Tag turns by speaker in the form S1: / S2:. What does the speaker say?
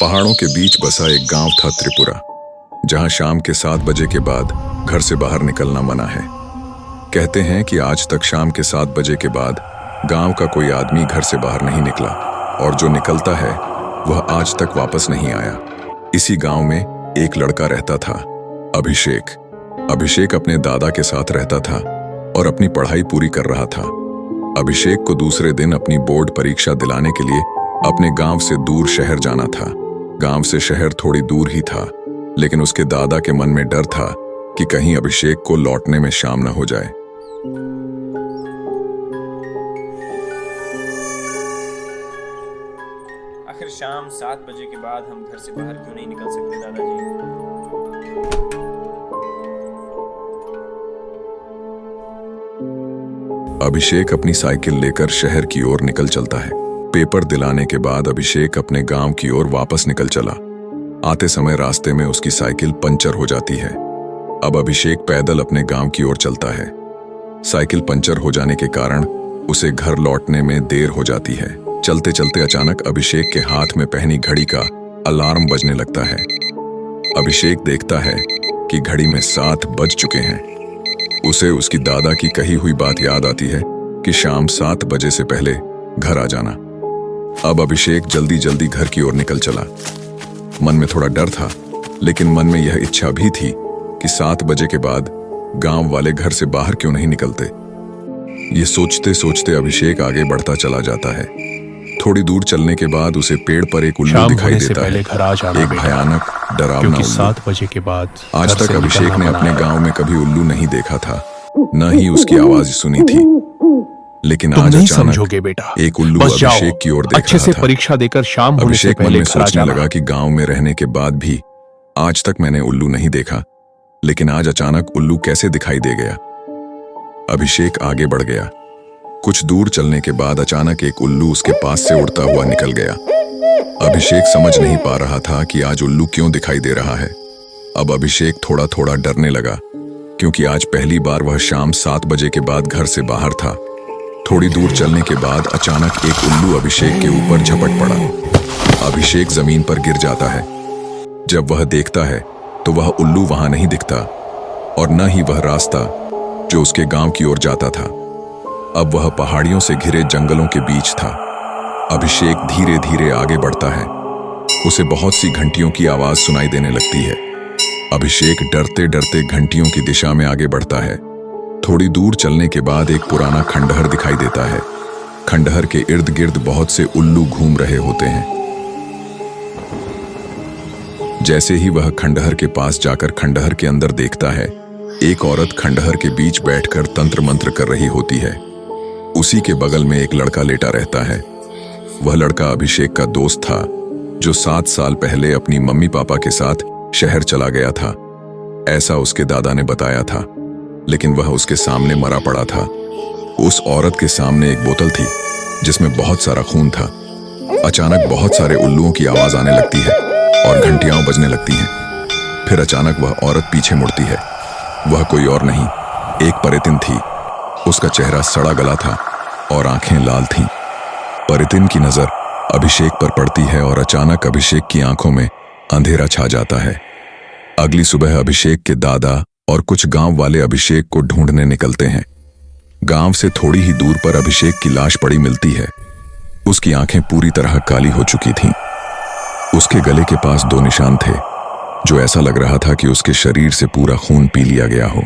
S1: पहाड़ों के बीच बसा एक गांव था त्रिपुरा, जहां शाम के 7 बजे के बाद घर से बाहर निकलना मना है। कहते हैं कि आज तक शाम के 7 बजे के बाद गांव का कोई आदमी घर से बाहर नहीं निकला, और जो निकलता है वह आज तक वापस नहीं आया। इसी गांव में एक लड़का रहता था, अभिषेक। अभिषेक अपने दादा के साथ रहता था और अपनी पढ़ाई पूरी कर रहा था। अभिषेक को दूसरे दिन अपनी बोर्ड परीक्षा दिलाने के लिए अपने गांव से दूर शहर जाना था। गांव से शहर थोड़ी दूर ही था, लेकिन उसके दादा के मन में डर था कि कहीं अभिषेक को लौटने में शाम न हो जाए।
S2: आखिर शाम 7 बजे के बाद हम घर से बाहर क्यों नहीं निकल सकते दादाजी?
S1: अभिषेक अपनी साइकिल लेकर शहर की ओर निकल चलता है। पेपर दिलाने के बाद अभिषेक अपने गांव की ओर वापस निकल चला। आते समय रास्ते में उसकी साइकिल पंचर हो जाती है। अब अभिषेक पैदल अपने गांव की ओर चलता है। साइकिल पंचर हो जाने के कारण उसे घर लौटने में देर हो जाती है। चलते चलते अचानक अभिषेक के हाथ में पहनी घड़ी का अलार्म बजने लगता है। अभिषेक देखता है कि घड़ी में 7 बज चुके हैं। उसे उसकी दादा की कही हुई बात याद आती है कि शाम 7 बजे से पहले घर आ जाना। अब अभिषेक जल्दी जल्दी घर की ओर निकल चला। मन में थोड़ा डर था, लेकिन मन में यह इच्छा भी थी कि 7 बजे के बाद गांव वाले घर से बाहर क्यों नहीं निकलते। ये सोचते सोचते अभिषेक आगे बढ़ता चला जाता है। थोड़ी दूर चलने के बाद उसे पेड़ पर एक उल्लू दिखाई देता है। एक भयानक डरावना उल्लू।
S3: 7 बजे के बाद
S1: आज तक अभिषेक ने अपने गांव में कभी उल्लू नहीं देखा था, न ही उसकी आवाज सुनी थी। लेकिन आज
S3: नहीं
S1: अचानक
S3: समझोगे बेटा,
S1: एक उल्लू अभिषेक की ओर देख
S3: अच्छे
S1: रहा
S3: से
S1: था।
S3: परीक्षा देकर शाम होने से
S1: अभिषेक मन
S3: पहले
S1: में
S3: घर आ
S1: सोचने
S3: जाना।
S1: लगा कि गांव में रहने के बाद भी आज तक मैंने उल्लू नहीं देखा, लेकिन आज अचानक उल्लू कैसे दिखाई दे गया। अभिषेक आगे बढ़ गया। कुछ दूर चलने के बाद अचानक एक उल्लू उसके पास से उड़ता हुआ निकल गया। अभिषेक समझ नहीं पा रहा था कि आज उल्लू क्यों दिखाई दे रहा है। अब अभिषेक थोड़ा थोड़ा डरने लगा, क्योंकि आज पहली बार वह शाम 7 बजे के बाद घर से बाहर था। थोड़ी दूर चलने के बाद अचानक एक उल्लू अभिषेक के ऊपर झपट पड़ा। अभिषेक जमीन पर गिर जाता है। जब वह देखता है तो वह उल्लू वहां नहीं दिखता, और न ही वह रास्ता जो उसके गांव की ओर जाता था। अब वह पहाड़ियों से घिरे जंगलों के बीच था। अभिषेक धीरे धीरे आगे बढ़ता है। उसे बहुत सी घंटियों की आवाज सुनाई देने लगती है। अभिषेक डरते डरते घंटियों की दिशा में आगे बढ़ता है। थोड़ी दूर चलने के बाद एक पुराना खंडहर दिखाई देता है। खंडहर के इर्द गिर्द बहुत से उल्लू घूम रहे होते हैं। जैसे ही वह खंडहर के पास जाकर खंडहर के अंदर देखता है, एक औरत खंडहर के बीच बैठकर तंत्र मंत्र कर रही होती है। उसी के बगल में एक लड़का लेटा रहता है। वह लड़का अभिषेक का दोस्त था, जो 7 साल पहले अपनी मम्मी पापा के साथ शहर चला गया था, ऐसा उसके दादा ने बताया था। लेकिन वह उसके सामने मरा पड़ा था। उस औरत के सामने एक बोतल थी जिसमें बहुत सारा खून था। अचानक बहुत सारे उल्लुओं की आवाज आने लगती है और घंटियां बजने लगती हैं। फिर अचानक वह औरत पीछे मुड़ती है। वह कोई और नहीं, एक परितिन थी। उसका चेहरा सड़ा गला था और आंखें लाल थीं। परितिन की नजर अभिषेक पर पड़ती है और अचानक अभिषेक की आंखों में अंधेरा छा जाता है। अगली सुबह अभिषेक के दादा और कुछ गांव वाले अभिषेक को ढूंढने निकलते हैं। गांव से थोड़ी ही दूर पर अभिषेक की लाश पड़ी मिलती है। उसकी आंखें पूरी तरह काली हो चुकी थीं। उसके गले के पास 2 निशान थे, जो ऐसा लग रहा था कि उसके शरीर से पूरा खून पी लिया गया हो।